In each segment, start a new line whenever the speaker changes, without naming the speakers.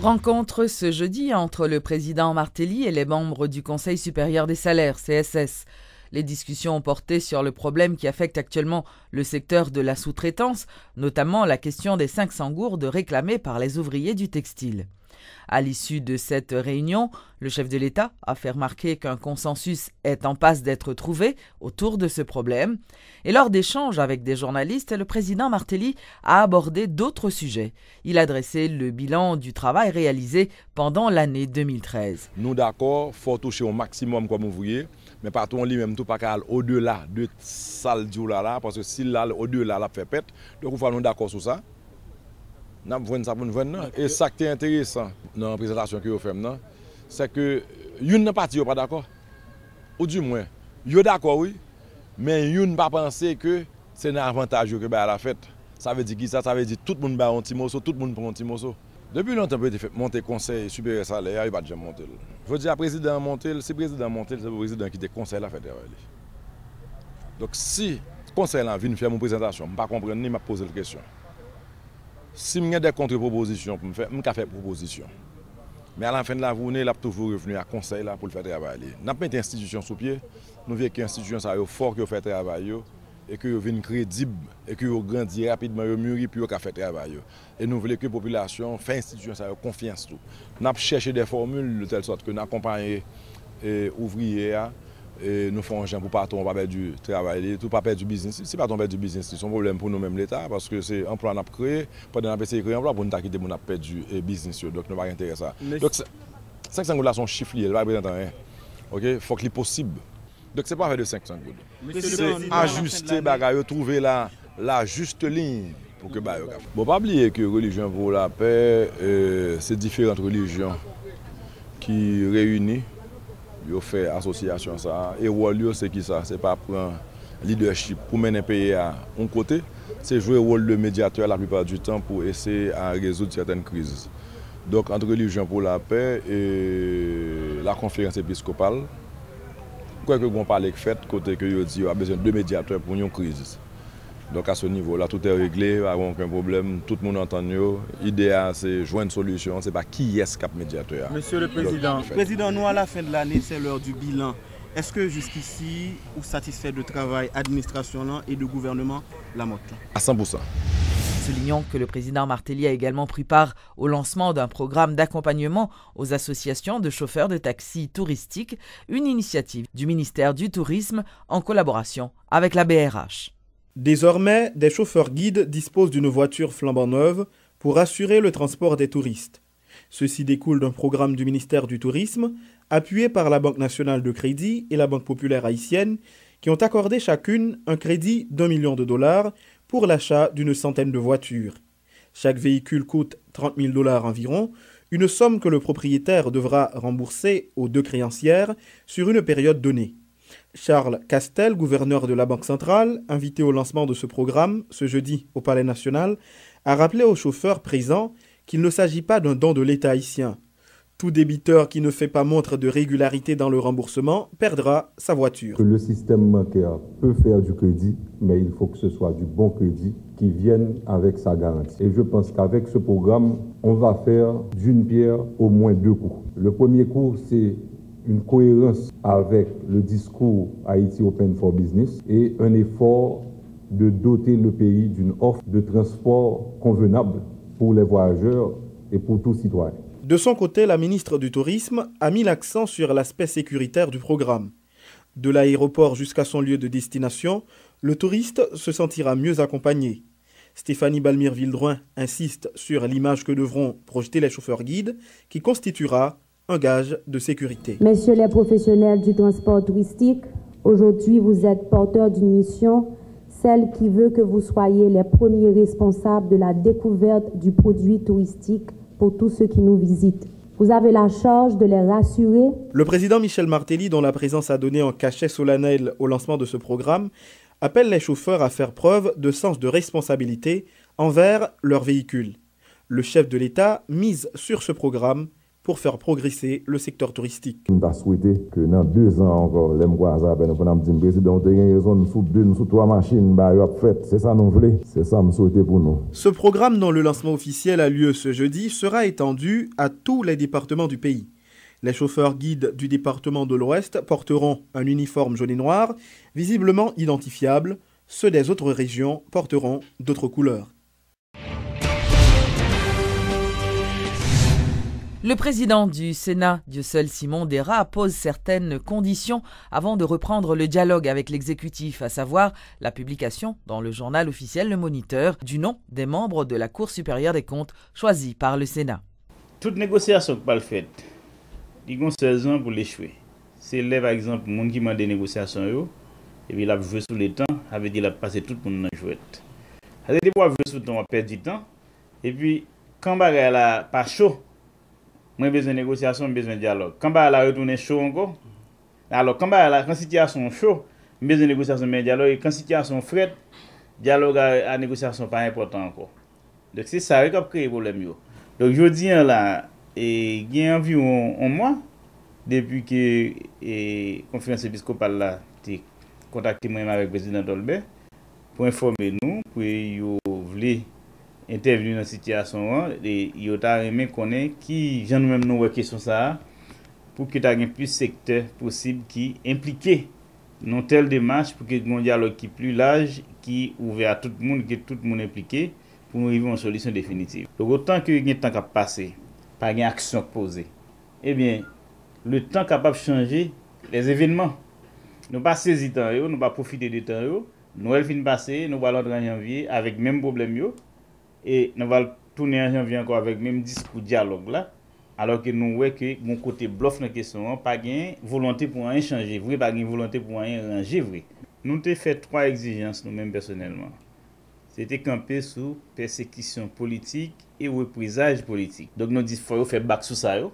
Rencontre ce jeudi entre le président Martelly et les membres du Conseil supérieur des salaires, CSS. Les discussions ont porté sur le problème qui affecte actuellement le secteur de la sous-traitance, notamment la question des 500 gourdes réclamées par les ouvriers du textile. À l'issue de cette réunion, le chef de l'État a fait remarquer qu'un consensus est en passe d'être trouvé autour de ce problème. Et lors d'échanges avec des journalistes, le président Martelly a abordé d'autres sujets. Il a dressé le bilan du travail réalisé pendant l'année 2013.
Nous d'accord, il faut toucher au maximum comme ouvrier, mais pas tout lui-même, tout pas au-delà de ça là, parce que si là, au-delà, la fait pète, donc il faut nous d'accord sur ça. Et ça qui est intéressant dans la présentation que vous faites, c'est que une partie n'est pas d'accord. Ou du moins, vous êtes d'accord, oui, mais vous ne pas penser que c'est un avantage que la fête. Ça veut dire qui ça? Ça veut dire tout le monde va un petit morceau, tout le monde prend un petit morceau. Depuis longtemps, il a monté conseil supérieur salaire, il va déjà monter. Je veux dire, le président monté, si le président monté, c'est le président qui te conseille la fête. Donc si le conseil vient faire mon présentation, je ne comprends pas ni me poser la question. Si je des contre-propositions, je vais faire proposition. Mais à la fin de la journée, il a toujours revenu à conseil pour le faire travailler. Nous avons mis l'institution sous pied, nous voulons que l'institution soit forte, que fait travail, et que vienne crédible, et que grandit rapidement, mûrit, puis que fait travail. Et nous voulons que la population fasse l'institution soit confiance. Nous avons cherché des formules de telle sorte que nous accompagnons les ouvriers. Et nous faisons un pour pas perdre du travail, tout pas perdre du business. Si pas perdre du business, c'est un problème pour nous-mêmes l'État, parce que c'est un emploi qu'on a créé, pendant qu'on a créé un emploi pour nous quitter, on a perdu du business. Donc nous n'avons pas intérêt à ça. Donc 500 gouttes là sont chiffrés, elles ne représentent rien. Il faut qu'il est possible. Donc ce n'est pas faire de 500 gouttes. C'est ajuster, trouver la juste ligne pour que bon, pas oublier que religion pour la paix, c'est différentes religions qui réunissent. Ils fait association ça et rôle c'est qui ça, c'est pas prendre leadership pour mener un pays à un côté, c'est jouer le rôle de médiateur la plupart du temps pour essayer à résoudre certaines crises. Donc entre religion pour la paix et la conférence épiscopale, quoi que on parle fait côté que yo dit a besoin de médiateurs pour une crise. Donc à ce niveau-là, tout est réglé, il n'y a aucun problème, tout le monde entend. L'idée, c'est jouer une solution, ce n'est pas qui est ce cap médiateur.
Monsieur le Président, nous à la fin de l'année, c'est l'heure du bilan. Est-ce que jusqu'ici, vous êtes satisfait du travail administration et du gouvernement la motte?
À 100%.
Soulignons que le président Martelly a également pris part au lancement d'un programme d'accompagnement aux associations de chauffeurs de taxis touristiques, une initiative du ministère du Tourisme en collaboration avec la BRH.
Désormais, des chauffeurs guides disposent d'une voiture flambant neuve pour assurer le transport des touristes. Ceci découle d'un programme du ministère du Tourisme, appuyé par la Banque nationale de crédit et la Banque populaire haïtienne, qui ont accordé chacune un crédit d'$1 million pour l'achat d'une centaine de voitures. Chaque véhicule coûte $30 000 environ, une somme que le propriétaire devra rembourser aux deux créancières sur une période donnée. Charles Castel, gouverneur de la Banque centrale, invité au lancement de ce programme ce jeudi au Palais national, a rappelé aux chauffeurs présents qu'il ne s'agit pas d'un don de l'État haïtien. Tout débiteur qui ne fait pas montre de régularité dans le remboursement perdra sa voiture.
Le système bancaire peut faire du crédit, mais il faut que ce soit du bon crédit qui vienne avec sa garantie. Et je pense qu'avec ce programme, on va faire d'une pierre au moins deux coups. Le premier coup, c'est une cohérence avec le discours Haïti Open for Business et un effort de doter le pays d'une offre de transport convenable pour les voyageurs et pour tout citoyen.
De son côté, la ministre du Tourisme a mis l'accent sur l'aspect sécuritaire du programme. De l'aéroport jusqu'à son lieu de destination, le touriste se sentira mieux accompagné. Stéphanie Balmire-Vildroin insiste sur l'image que devront projeter les chauffeurs guides, qui constituera un gage de sécurité.
Messieurs les professionnels du transport touristique, aujourd'hui vous êtes porteurs d'une mission, celle qui veut que vous soyez les premiers responsables de la découverte du produit touristique pour tous ceux qui nous visitent. Vous avez la charge de les rassurer.
Le président Michel Martelly, dont la présence a donné un cachet solennel au lancement de ce programme, appelle les chauffeurs à faire preuve de sens de responsabilité envers leur véhicule. Le chef de l'État mise sur ce programme pour faire progresser le secteur touristique.
On a souhaité que dans 2 ans encore, les Mkwaza, nous avons dit, président, nous avons raison, nous sous 2, nous sous 3 machines, c'est ça nous voulons, c'est ça nous souhaitons pour nous.
Ce programme, dont le lancement officiel a lieu ce jeudi, sera étendu à tous les départements du pays. Les chauffeurs guides du département de l'Ouest porteront un uniforme jaune et noir, visiblement identifiable. Ceux des autres régions porteront d'autres couleurs.
Le président du Sénat, Dieuseul Simon Dera, pose certaines conditions avant de reprendre le dialogue avec l'exécutif, à savoir la publication dans le journal officiel Le Moniteur du nom des membres de la Cour supérieure des comptes choisis par le Sénat.
Toute négociation qui n'est pas faite, il y a 16 ans pour l'échouer. C'est là, par exemple, le monde qui m'a des négociations, et puis il a joué sous le temps, avait dit qu'il a passé tout le monde dans la jouette. Il a dit qu'il a joué sous le temps, on a perdu du temps, et puis quand il n'a pas chaud, moi j'ai besoin de négociation, j'ai besoin de dialogue. Quand il a retourné chaud encore, alors quand la situation chaud, j'ai besoin de négociation, mais dialogue, et quand la situation frette, dialogue à négociation pas important encore. Donc c'est ça qui a créé le problème. Donc je dis là, il y a environ un mois, depuis que la conférence épiscopale a contacté moi avec le président Dolbert pour informer nous, pour voulait intervenir dans la situation, et il a aimé connaître qui, j'en même nous question ça, pour que tu aies plus de secteurs possibles qui impliqués dans telle démarche, pour que y ait un dialogue qui est plus large, qui est ouvert à tout le monde, que tout le monde impliqué, pour arriver à une solution définitive. Donc autant que il y a un temps qui passe, pas une action posée, eh bien, le temps capable de changer les événements. Nous ne pas saisir le temps, nous ne pas profiter du temps. Noël fin passé, nous allons rentrer en janvier avec le même problème. Et nous allons tourner en janvier encore avec le même discours dialogue là. Alors que nous voyons que mon côté bluff dans la question, pas de volonté pour rien changer, vrai, pas de volonté pour rien ranger. Vrai. Nous avons fait 3 exigences nous-mêmes personnellement. C'était camper sous persécution politique et reprisage politique. Donc nous disons qu'il faut faire back sur ça. Il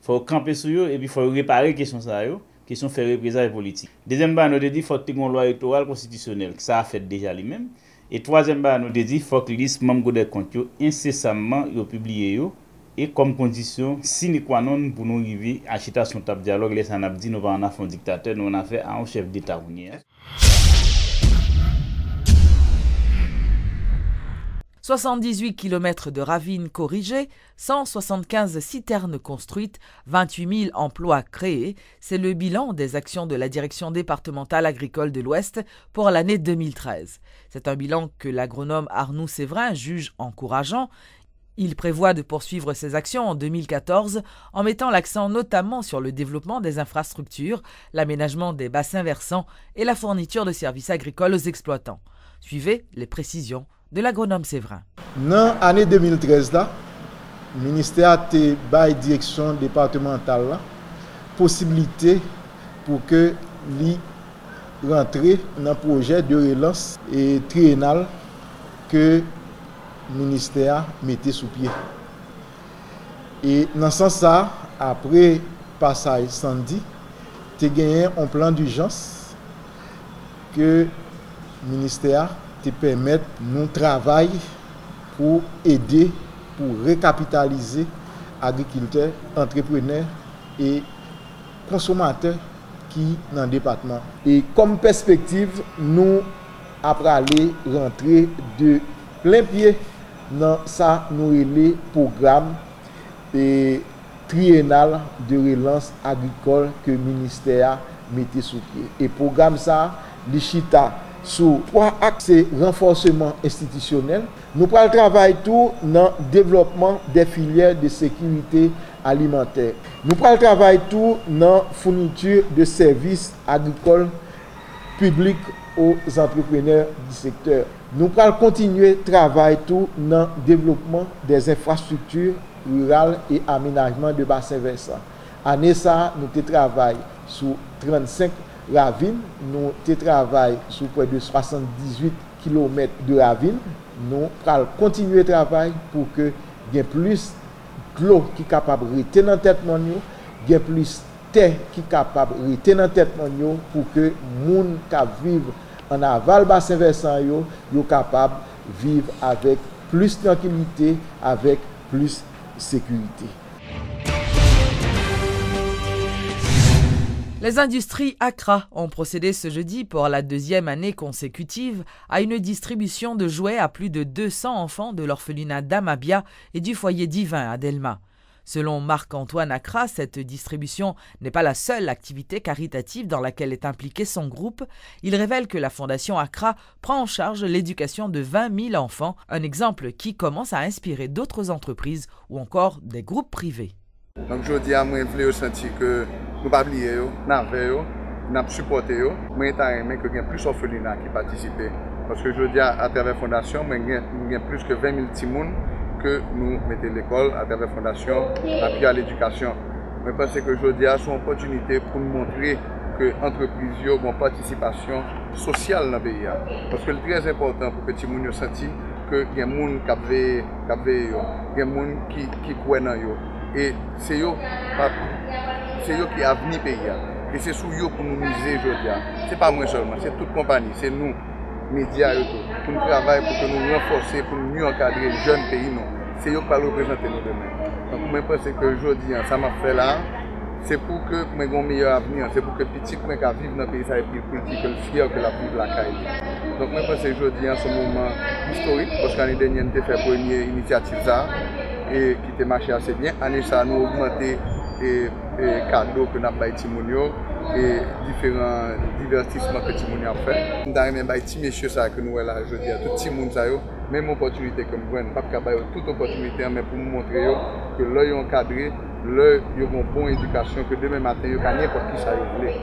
faut camper sur eux et puis il faut réparer la question ça. Question faire reprisage politique. Deuxième nous dit qu'il faut que une loi électorale constitutionnelle, ça a fait déjà lui-même. Et troisième nous dit qu'il faut que les listes membres des comptes incessamment publiées et comme condition sine qua non pour nous arriver à chita son table dialogue, les on a dit nous va en faire un dictateur, nous on a fait un chef d'État.
78 km de ravines corrigées, 175 citernes construites, 28 000 emplois créés, c'est le bilan des actions de la Direction départementale agricole de l'Ouest pour l'année 2013. C'est un bilan que l'agronome Arnoux Séverin juge encourageant. Il prévoit de poursuivre ses actions en 2014 en mettant l'accent notamment sur le développement des infrastructures, l'aménagement des bassins versants et la fourniture de services agricoles aux exploitants. Suivez les précisions de l'agronome Séverin.
Dans l'année 2013, le ministère a bail direction départementale la possibilité pour que l'y rentre dans le projet de relance et triennal que le ministère mettait sous pied. Et dans ce sens, après passage samedi, tu as gagné un plan d'urgence que le ministère te permettre nous travailler pour aider, pour recapitaliser agriculteurs, entrepreneurs et consommateurs qui sont dans le département. Et comme perspective, nous après aller rentrer de plein pied dans ça nous les programme et triennal de relance agricole que le ministère mettait sous pied. Et programme ça, l'Ichita sous 3 axes renforcement institutionnel. Nous prenons le travail tout dans le développement des filières de sécurité alimentaire. Nous prenons le travail tout dans la fourniture de services agricoles publics aux entrepreneurs du secteur. Nous prenons continuer le travail tout dans le développement des infrastructures rurales et aménagement de bassins versants. Année ça, nous travaillons sur 35 ravines, nous travaillons sur près de 78 km de ravines. Nous allons continuer le travail pour que il y ait plus d'eau qui est capable de rester dans la tête de nous, il y ait plus de terre qui est capable de rester dans la tête de nous pour que les gens qui vivent en aval bassin versant soient capables de vivre avec plus de tranquillité, avec plus de sécurité.
Les industries Accra ont procédé ce jeudi pour la deuxième année consécutive à une distribution de jouets à plus de 200 enfants de l'orphelinat d'Amabia et du foyer divin à Delma. Selon Marc-Antoine Accra, cette distribution n'est pas la seule activité caritative dans laquelle est impliqué son groupe. Il révèle que la Fondation Accra prend en charge l'éducation de 20 000 enfants, un exemple qui commence à inspirer d'autres entreprises ou encore des groupes privés.
Donc je dis à moi, je voulais sentir que nous ne pas oublier, nous avons supporté, moi j'aimerais que y ait plus d'orphelinats qui participent. Parce que je dis à travers la Fondation, il y a plus que 20 000 petits monde que nous mettons l'école à travers la Fondation, appui à l'éducation. Je pense que je dis à c'est une opportunité pour nous montrer que les entreprises ont une participation sociale dans le pays. Parce que c'est très important pour que les petits gens sentent qu'il y a des gens qui veillent, il y a des gens qui croient dans eux. Et c'est eux qui ont venu pays. Et c'est sur eux pour nous miser aujourd'hui. Ce n'est pas moi seulement, c'est toute compagnie, c'est nous, médias, pour nous travailler, pour que nous renforcer, pour nous mieux encadrer les jeunes pays. C'est eux qui vont représenter nous demain. Donc je pense que aujourd'hui, ça m'a fait là, c'est pour que nous ayons un meilleur avenir, c'est pour que les petits puissent vivre dans le pays et puis que le fier que la vie de la caille. Donc je pense que aujourd'hui, c'est un moment historique, parce qu'année dernière, nous avons fait la première initiative ça. Et qui a marché assez bien. Année ça, nous avons augmenté les cadeaux que nous avons fait et différents divertissements que nous avons fait. Nous avons fait des messieurs que nous avons là aujourd'hui, tout le monde, même opportunité que nous avons, pas toute opportunité, mais pour nous montrer que là, ils ont encadré, là, ils ont une bonne éducation, que demain matin, ils ont n'importe qui ça voulait.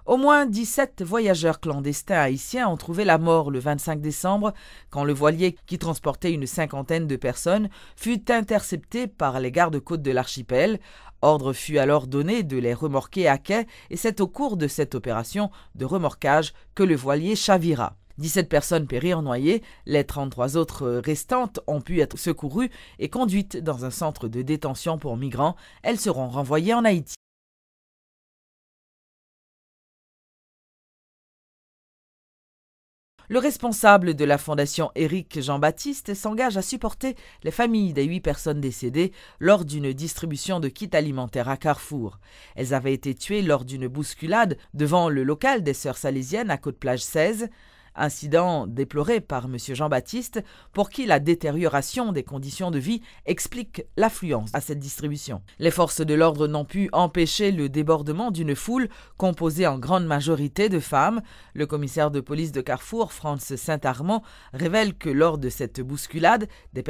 Au moins 17 voyageurs clandestins haïtiens ont trouvé la mort le 25 décembre quand le voilier qui transportait une cinquantaine de personnes fut intercepté par les gardes-côtes de l'archipel. Ordre fut alors donné de les remorquer à quai et c'est au cours de cette opération de remorquage que le voilier chavira. 17 personnes périrent noyées, les 33 autres restantes ont pu être secourues et conduites dans un centre de détention pour migrants. Elles seront renvoyées en Haïti. Le responsable de la fondation Éric Jean-Baptiste s'engage à supporter les familles des 8 personnes décédées lors d'une distribution de kits alimentaires à Carrefour. Elles avaient été tuées lors d'une bousculade devant le local des Sœurs Salésiennes à Côte-Plage 16. Incident déploré par M. Jean-Baptiste, pour qui la détérioration des conditions de vie explique l'affluence à cette distribution. Les forces de l'ordre n'ont pu empêcher le débordement d'une foule composée en grande majorité de femmes. Le commissaire de police de Carrefour, Franz Saint-Armand, révèle que lors de cette bousculade, des